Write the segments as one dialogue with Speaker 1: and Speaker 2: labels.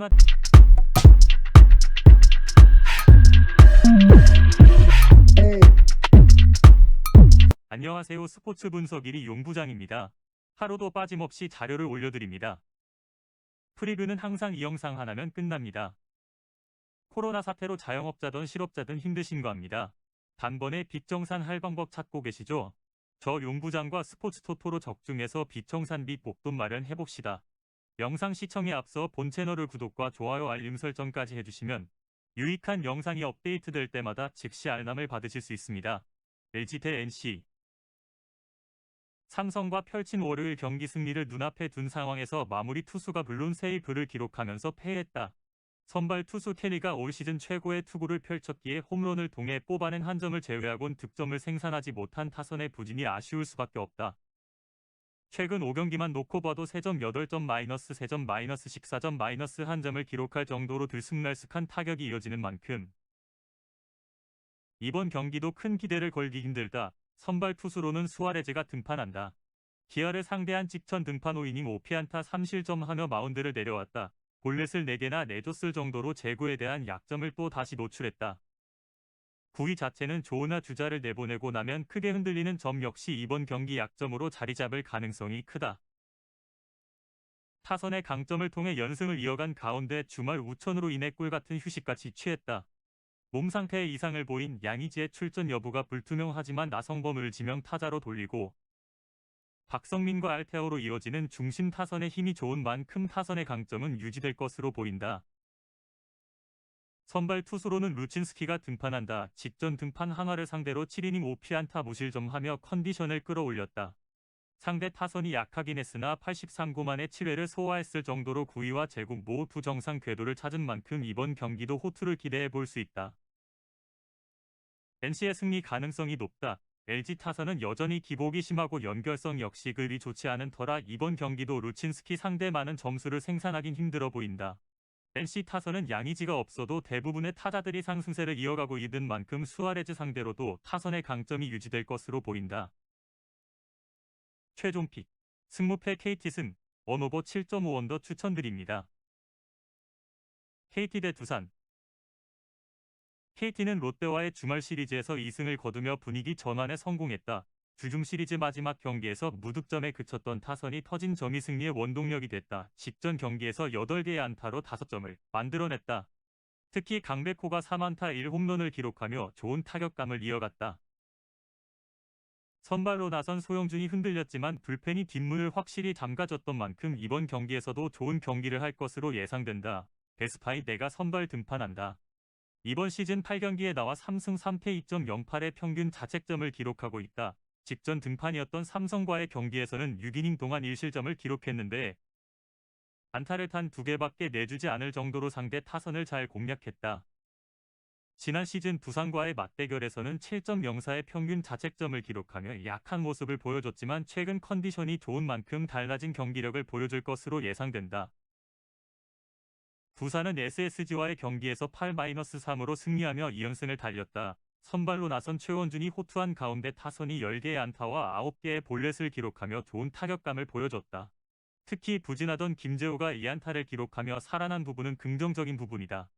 Speaker 1: 하나. 안녕하세요. 스포츠 분석 1위 용부장입니다. 하루도 빠짐없이 자료를 올려드립니다. 프리뷰는 항상 이 영상 하나면 끝납니다. 코로나 사태로 자영업자든 실업자든 힘드신 거 압니다. 단번에 빚정산 할 방법 찾고 계시죠? 저 용부장과 스포츠 토토로 적중해서 빚정산 빚 목돈 마련해봅시다. 영상 시청에 앞서 본 채널을 구독과 좋아요 알림 설정까지 해주시면 유익한 영상이 업데이트될 때마다 즉시 알람을 받으실 수 있습니다. LG 대 NC. 삼성과 펼친 월요일 경기 승리를 눈앞에 둔 상황에서 마무리 투수가 물론 세이브를 기록하면서 패했다. 선발 투수 캐리가 올 시즌 최고의 투구를 펼쳤기에 홈런을 통해 뽑아낸 한 점을 제외하곤 득점을 생산하지 못한 타선의 부진이 아쉬울 수밖에 없다. 최근 5경기만 놓고 봐도 3점 8점 마이너스 3점 마이너스 14점 마이너스 1점을 기록할 정도로 들쑥날쑥한 타격이 이어지는 만큼 이번 경기도 큰 기대를 걸기 힘들다. 선발 투수로는 수아레즈가 등판한다. 기아를 상대한 직전 등판 5이닝 5피안타 3실점하며 마운드를 내려왔다. 볼넷을 4개나 내줬을 정도로 제구에 대한 약점을 또 다시 노출했다. 구위 자체는 좋으나 주자를 내보내고 나면 크게 흔들리는 점 역시 이번 경기 약점으로 자리 잡을 가능성이 크다. 타선의 강점을 통해 연승을 이어간 가운데 주말 우천으로 인해 꿀같은 휴식같이 취했다. 몸 상태에 이상을 보인 양의지의 출전 여부가 불투명하지만 나성범을 지명 타자로 돌리고 박성민과 알테오로 이어지는 중심 타선의 힘이 좋은 만큼 타선의 강점은 유지될 것으로 보인다. 선발 투수로는 루친스키가 등판한다. 직전 등판 한화를 상대로 7이닝 5피안타 무실점하며 컨디션을 끌어올렸다. 상대 타선이 약하긴 했으나 83구 만에 7회를 소화했을 정도로 구위와 제구 모두 정상 궤도를 찾은 만큼 이번 경기도 호투를 기대해 볼 수 있다. NC의 승리 가능성이 높다. LG 타선은 여전히 기복이 심하고 연결성 역시 그리 좋지 않은 터라 이번 경기도 루친스키 상대 많은 점수를 생산하긴 힘들어 보인다. NC 타선은 양의지가 없어도 대부분의 타자들이 상승세를 이어가고 있는 만큼 수아레즈 상대로도 타선의 강점이 유지될 것으로 보인다. 최종 픽. 승무패 KT 승. 원오버 7.5언더 추천드립니다. KT 대 두산. KT는 롯데와의 주말 시리즈에서 2승을 거두며 분위기 전환에 성공했다. 주중 시리즈 마지막 경기에서 무득점에 그쳤던 타선이 터진 점이 승리의 원동력이 됐다. 직전 경기에서 8개의 안타로 5점을 만들어냈다. 특히 강백호가 3안타 1홈런을 기록하며 좋은 타격감을 이어갔다. 선발로 나선 소영준이 흔들렸지만 불펜이 뒷문을 확실히 잠가줬던 만큼 이번 경기에서도 좋은 경기를 할 것으로 예상된다. 베스파이 내가 선발 등판한다. 이번 시즌 8경기에 나와 3승 3패 2.08의 평균 자책점을 기록하고 있다. 직전 등판이었던 삼성과의 경기에서는 6이닝 동안 1실점을 기록했는데 안타를 탄 2개밖에 내주지 않을 정도로 상대 타선을 잘 공략했다. 지난 시즌 두산과의 맞대결에서는 7.04의 평균 자책점을 기록하며 약한 모습을 보여줬지만 최근 컨디션이 좋은 만큼 달라진 경기력을 보여줄 것으로 예상된다. 두산은 SSG와의 경기에서 8-3으로 승리하며 2연승을 달렸다. 선발로 나선 최원준이 호투한 가운데 타선이 10개의 안타와 9개의 볼넷을 기록하며 좋은 타격감을 보여줬다. 특히 부진하던 김재호가 2안타를 기록하며 살아난 부분은 긍정적인 부분이다.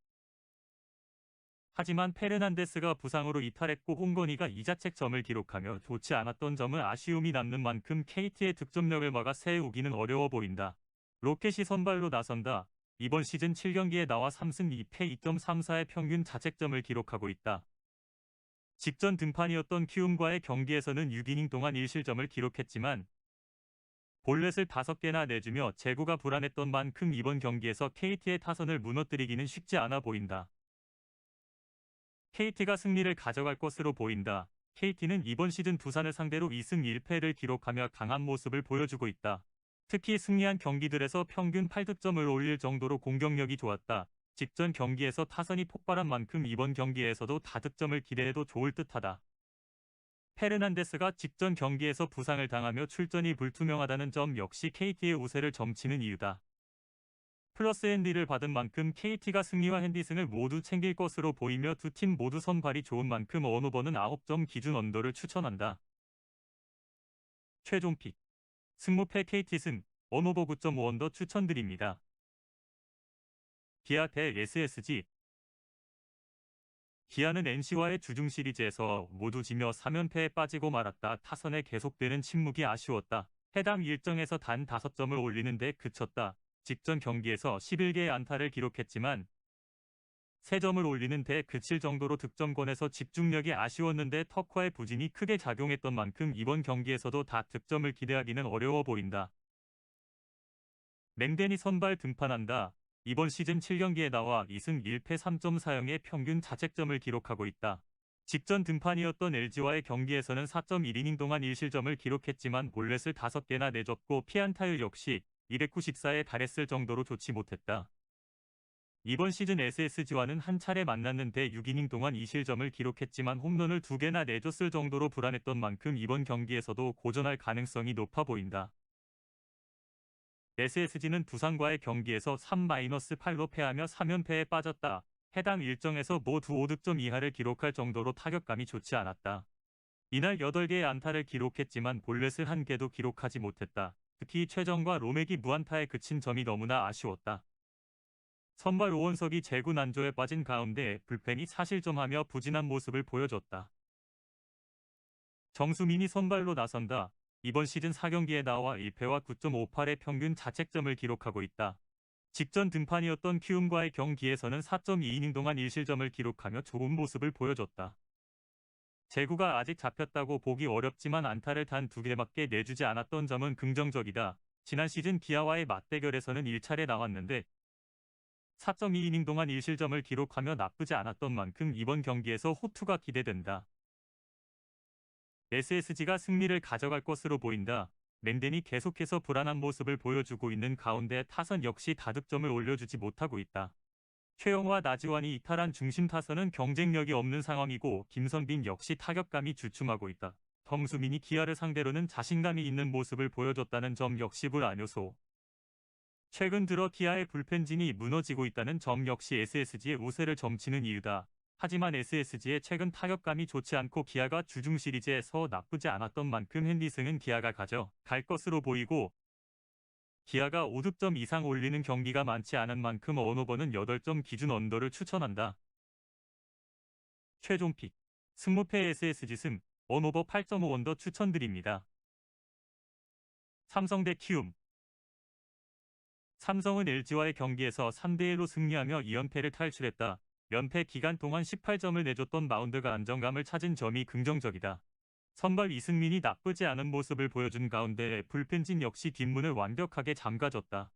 Speaker 1: 하지만 페르난데스가 부상으로 이탈했고 홍건희가 이자책점을 기록하며 좋지 않았던 점은 아쉬움이 남는 만큼 KT의 득점력을 막아 세우기는 어려워 보인다. 로켓이 선발로 나선다. 이번 시즌 7경기에 나와 3승 2패 2.34의 평균 자책점을 기록하고 있다. 직전 등판이었던 키움과의 경기에서는 6이닝 동안 1실점을 기록했지만 볼넷을 5개나 내주며 제구가 불안했던 만큼 이번 경기에서 KT의 타선을 무너뜨리기는 쉽지 않아 보인다. KT가 승리를 가져갈 것으로 보인다. KT는 이번 시즌 두산을 상대로 2승 1패를 기록하며 강한 모습을 보여주고 있다. 특히 승리한 경기들에서 평균 8득점을 올릴 정도로 공격력이 좋았다. 직전 경기에서 타선이 폭발한 만큼 이번 경기에서도 다득점을 기대해도 좋을 듯하다. 페르난데스가 직전 경기에서 부상을 당하며 출전이 불투명하다는 점 역시 KT의 우세를 점치는 이유다. 플러스 핸디를 받은 만큼 KT가 승리와 핸디승을 모두 챙길 것으로 보이며 두 팀 모두 선발이 좋은 만큼 원오버는 9점 기준 언더를 추천한다. 최종 픽. 승무패 KT 승. 원오버 9.5언더 추천드립니다. 기아 대 SSG. 기아는 NC와의 주중 시리즈에서 모두 지며 3연패에 빠지고 말았다. 타선에 계속되는 침묵이 아쉬웠다. 해당 일정에서 단 5점을 올리는 데 그쳤다. 직전 경기에서 11개의 안타를 기록했지만 3점을 올리는 데 그칠 정도로 득점권에서 집중력이 아쉬웠는데 터커의 부진이 크게 작용했던 만큼 이번 경기에서도 다 득점을 기대하기는 어려워 보인다. 맹댄이 선발 등판한다. 이번 시즌 7경기에 나와 2승 1패 3.4영의 평균 자책점을 기록하고 있다. 직전 등판이었던 LG와의 경기에서는 4.1이닝 동안 1실점을 기록했지만 볼넷을 5개나 내줬고 피안타율 역시 294에 달했을 정도로 좋지 못했다. 이번 시즌 SSG와는 한 차례 만났는데 6이닝 동안 2실점을 기록했지만 홈런을 2개나 내줬을 정도로 불안했던 만큼 이번 경기에서도 고전할 가능성이 높아 보인다. SSG는 두산과의 경기에서 3-8로 패하며 3연패에 빠졌다. 해당 일정에서 모두 5득점 이하를 기록할 정도로 타격감이 좋지 않았다. 이날 8개의 안타를 기록했지만 볼넷을 1개도 기록하지 못했다. 특히 최정과 로맥이 무안타에 그친 점이 너무나 아쉬웠다. 선발 오원석이 제구 난조에 빠진 가운데 불펜이 사실점하며 부진한 모습을 보여줬다. 정수민이 선발로 나선다. 이번 시즌 4경기에 나와 1패와 9.58의 평균 자책점을 기록하고 있다. 직전 등판이었던 키움과의 경기에서는 4.2이닝 동안 1실점을 기록하며 좋은 모습을 보여줬다. 제구가 아직 잡혔다고 보기 어렵지만 안타를 단 2개밖에 내주지 않았던 점은 긍정적이다. 지난 시즌 기아와의 맞대결에서는 1차례 나왔는데 4.2이닝 동안 1실점을 기록하며 나쁘지 않았던 만큼 이번 경기에서 호투가 기대된다. SSG가 승리를 가져갈 것으로 보인다. 맹댄이 계속해서 불안한 모습을 보여주고 있는 가운데 타선 역시 다득점을 올려주지 못하고 있다. 최영호와 나지완이 이탈한 중심 타선은 경쟁력이 없는 상황이고 김선빈 역시 타격감이 주춤하고 있다. 정수민이 기아를 상대로는 자신감이 있는 모습을 보여줬다는 점 역시 불안 요소. 최근 들어 기아의 불펜진이 무너지고 있다는 점 역시 SSG의 우세를 점치는 이유다. 하지만 SSG의 최근 타격감이 좋지 않고 기아가 주중 시리즈에서 나쁘지 않았던 만큼 핸디승은 기아가 가져갈 것으로 보이고 기아가 5득점 이상 올리는 경기가 많지 않은 만큼 언오버는 8점 기준 언더를 추천한다. 최종 픽 승무패 SSG 승 언오버 8.5 언더 추천드립니다. 삼성 대 키움. 삼성은 LG와의 경기에서 3대1로 승리하며 2연패를 탈출했다. 연패 기간 동안 18점을 내줬던 마운드가 안정감을 찾은 점이 긍정적이다. 선발 이승민이 나쁘지 않은 모습을 보여준 가운데 불펜진 역시 뒷문을 완벽하게 잠가줬다.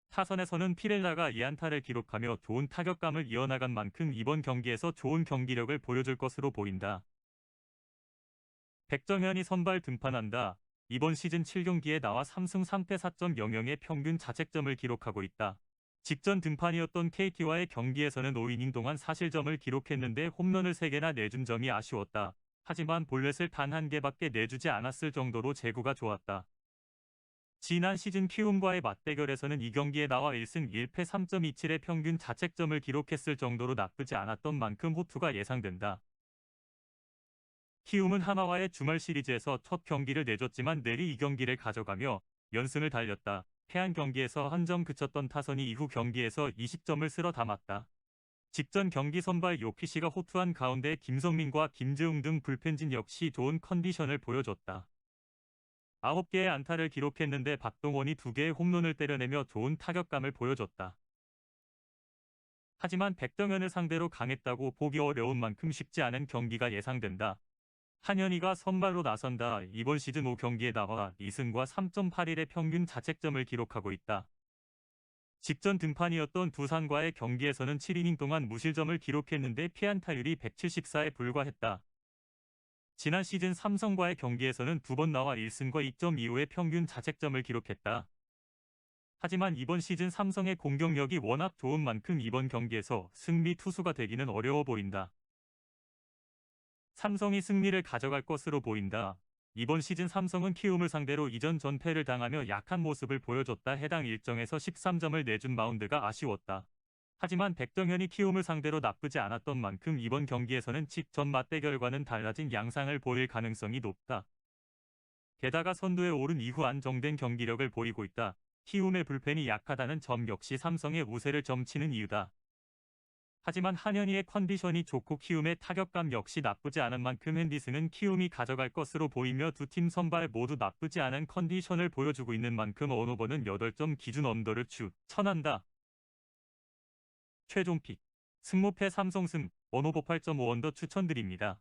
Speaker 1: 타선에서는 피렐라가 2안타를 기록하며 좋은 타격감을 이어나간 만큼 이번 경기에서 좋은 경기력을 보여줄 것으로 보인다. 백정현이 선발 등판한다. 이번 시즌 7경기에 나와 3승 3패 4.00의 평균 자책점을 기록하고 있다. 직전 등판이었던 KT와의 경기에서는 5이닝 동안 4실점을 기록했는데 홈런을 3개나 내준 점이 아쉬웠다. 하지만 볼넷을 단 1개밖에 내주지 않았을 정도로 제구가 좋았다. 지난 시즌 키움과의 맞대결에서는 이 경기에 나와 1승 1패 3.27의 평균 자책점을 기록했을 정도로 나쁘지 않았던 만큼 호투가 예상된다. 키움은 하나와의 주말 시리즈에서 첫 경기를 내줬지만 내리 이 경기를 가져가며 연승을 달렸다. 패한 경기에서 한 점 그쳤던 타선이 이후 경기에서 20점을 쓸어 담았다. 직전 경기 선발 요키시가 호투한 가운데 김성민과 김재웅 등 불펜진 역시 좋은 컨디션을 보여줬다. 9개의 안타를 기록했는데 박동원이 2개의 홈런을 때려내며 좋은 타격감을 보여줬다. 하지만 백정현을 상대로 강했다고 보기 어려운 만큼 쉽지 않은 경기가 예상된다. 한현희가 선발로 나선다. 이번 시즌 5경기에 나와 2승과 3.81의 평균 자책점을 기록하고 있다. 직전 등판이었던 두산과의 경기에서는 7이닝 동안 무실점을 기록했는데 피안타율이 174에 불과했다. 지난 시즌 삼성과의 경기에서는 2번 나와 1승과 2.25의 평균 자책점을 기록했다. 하지만 이번 시즌 삼성의 공격력이 워낙 좋은 만큼 이번 경기에서 승리 투수가 되기는 어려워 보인다. 삼성이 승리를 가져갈 것으로 보인다. 이번 시즌 삼성은 키움을 상대로 이전 전패를 당하며 약한 모습을 보여줬다. 해당 일정에서 13점을 내준 마운드가 아쉬웠다. 하지만 백정현이 키움을 상대로 나쁘지 않았던 만큼 이번 경기에서는 직전 맞대결과는 달라진 양상을 보일 가능성이 높다. 게다가 선두에 오른 이후 안정된 경기력을 보이고 있다. 키움의 불펜이 약하다는 점 역시 삼성의 우세를 점치는 이유다. 하지만 한현희의 컨디션이 좋고 키움의 타격감 역시 나쁘지 않은 만큼 핸디슨은 키움이 가져갈 것으로 보이며 두 팀 선발 모두 나쁘지 않은 컨디션을 보여주고 있는 만큼 언오버는 8점 기준 언더를 추천한다. 최종 픽 승모패 삼성승 언오버 8.5 언더 추천드립니다.